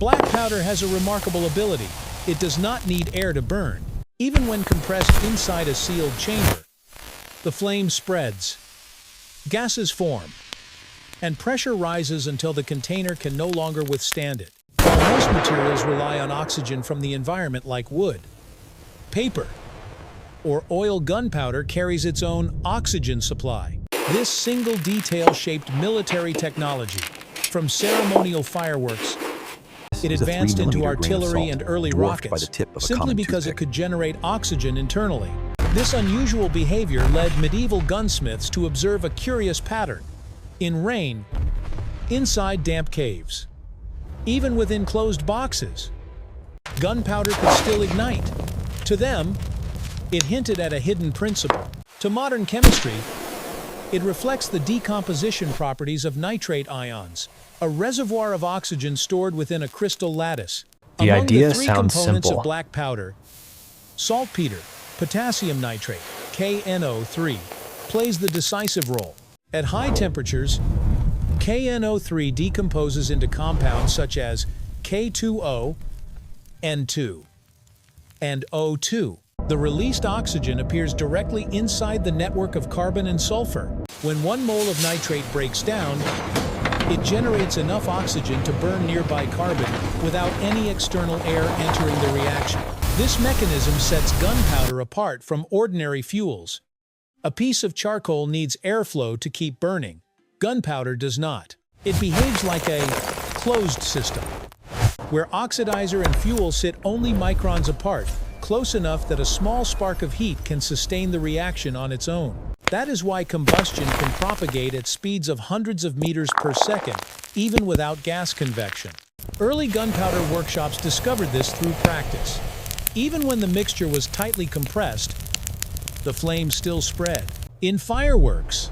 Black powder has a remarkable ability. It does not need air to burn. Even when compressed inside a sealed chamber, the flame spreads, gases form, and pressure rises until the container can no longer withstand it. While most materials rely on oxygen from the environment like wood, paper, or oil, gunpowder carries its own oxygen supply. This single detail-shaped military technology, from ceremonial fireworks, it advanced into artillery and early rockets, simply because it could generate oxygen internally. This unusual behavior led medieval gunsmiths to observe a curious pattern. In rain, inside damp caves, even within closed boxes, gunpowder could still ignite. To them, it hinted at a hidden principle. To modern chemistry, it reflects the decomposition properties of nitrate ions, a reservoir of oxygen stored within a crystal lattice. The Among idea the three sounds components simple. of black powder, saltpeter, potassium nitrate, KNO3, plays the decisive role. At high temperatures, KNO3 decomposes into compounds such as K2O, N2, and O2. The released oxygen appears directly inside the network of carbon and sulfur. When 1 mole of nitrate breaks down, it generates enough oxygen to burn nearby carbon without any external air entering the reaction. This mechanism sets gunpowder apart from ordinary fuels. A piece of charcoal needs airflow to keep burning. Gunpowder does not. It behaves like a closed system, where oxidizer and fuel sit only microns apart, close enough that a small spark of heat can sustain the reaction on its own. That is why combustion can propagate at speeds of hundreds of meters per second, even without gas convection. Early gunpowder workshops discovered this through practice. Even when the mixture was tightly compressed, the flame still spread. In fireworks,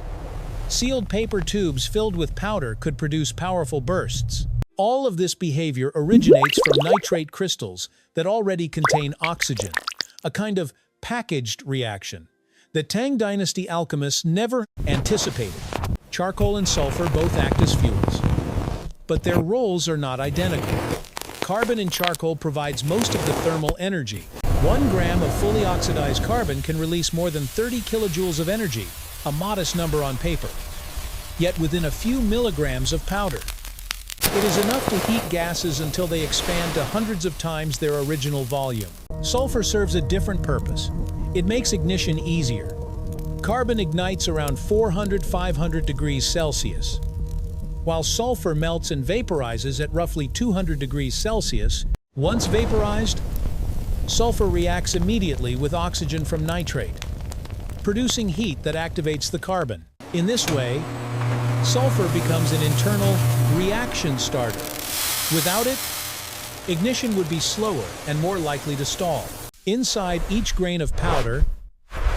sealed paper tubes filled with powder could produce powerful bursts. All of this behavior originates from nitrate crystals that already contain oxygen, a kind of packaged reaction that Tang Dynasty alchemists never anticipated. Charcoal and sulfur both act as fuels, but their roles are not identical. Carbon in charcoal provides most of the thermal energy. 1 gram of fully oxidized carbon can release more than 30 kilojoules of energy, a modest number on paper, yet within a few milligrams of powder. It is enough to heat gases until they expand to hundreds of times their original volume. Sulfur serves a different purpose. It makes ignition easier. Carbon ignites around 400–500 degrees Celsius, while sulfur melts and vaporizes at roughly 200 degrees Celsius. Once vaporized, sulfur reacts immediately with oxygen from nitrate, producing heat that activates the carbon. In this way, sulfur becomes an internal reaction starter. Without it, ignition would be slower and more likely to stall. Inside each grain of powder,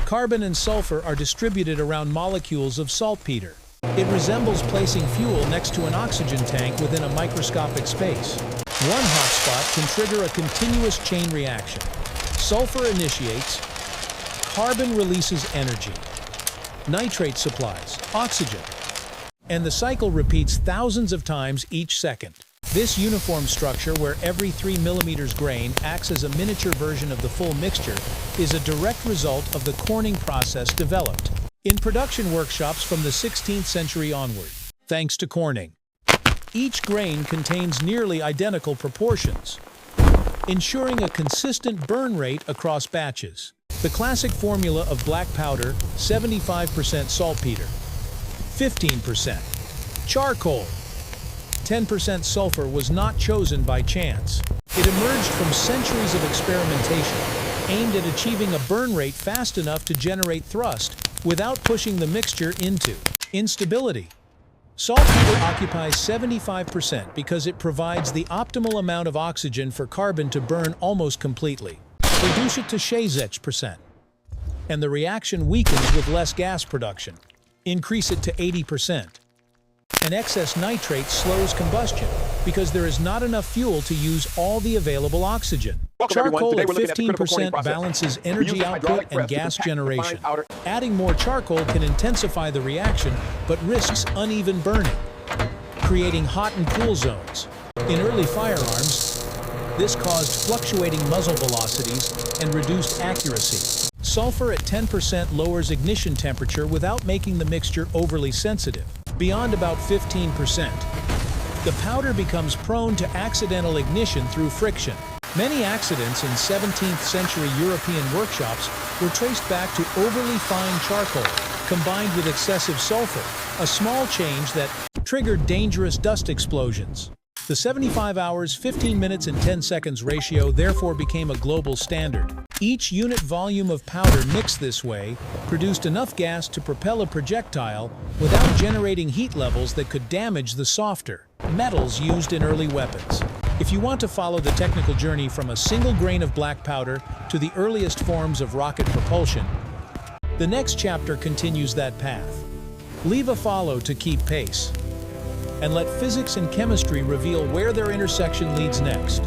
carbon and sulfur are distributed around molecules of saltpeter. It resembles placing fuel next to an oxygen tank within a microscopic space. One hotspot can trigger a continuous chain reaction. Sulfur initiates, carbon releases energy, nitrate supplies oxygen, and the cycle repeats thousands of times each second. This uniform structure, where every 3 millimeters grain acts as a miniature version of the full mixture, is a direct result of the corning process developed in production workshops from the 16th century onward. Thanks to corning, each grain contains nearly identical proportions, ensuring a consistent burn rate across batches. The classic formula of black powder: 75% saltpeter, 15% charcoal, 10% sulfur, was not chosen by chance. It emerged from centuries of experimentation, aimed at achieving a burn rate fast enough to generate thrust without pushing the mixture into instability. Saltpeter occupies 75% because it provides the optimal amount of oxygen for carbon to burn almost completely. Reduce it to 60%, and the reaction weakens with less gas production. Increase it to 80%. And excess nitrate slows combustion because there is not enough fuel to use all the available oxygen. Charcoal at 15% balances energy output and gas generation. Adding more charcoal can intensify the reaction but risks uneven burning, creating hot and cool zones. In early firearms, this caused fluctuating muzzle velocities and reduced accuracy. Sulfur at 10% lowers ignition temperature without making the mixture overly sensitive. Beyond about 15%, the powder becomes prone to accidental ignition through friction. Many accidents in 17th century European workshops were traced back to overly fine charcoal, combined with excessive sulfur, a small change that triggered dangerous dust explosions. The 75 hours, 15 minutes and 10 seconds ratio therefore became a global standard. Each unit volume of powder mixed this way produced enough gas to propel a projectile without generating heat levels that could damage the softer metals used in early weapons. If you want to follow the technical journey from a single grain of black powder to the earliest forms of rocket propulsion, the next chapter continues that path. Leave a follow to keep pace, and let physics and chemistry reveal where their intersection leads next.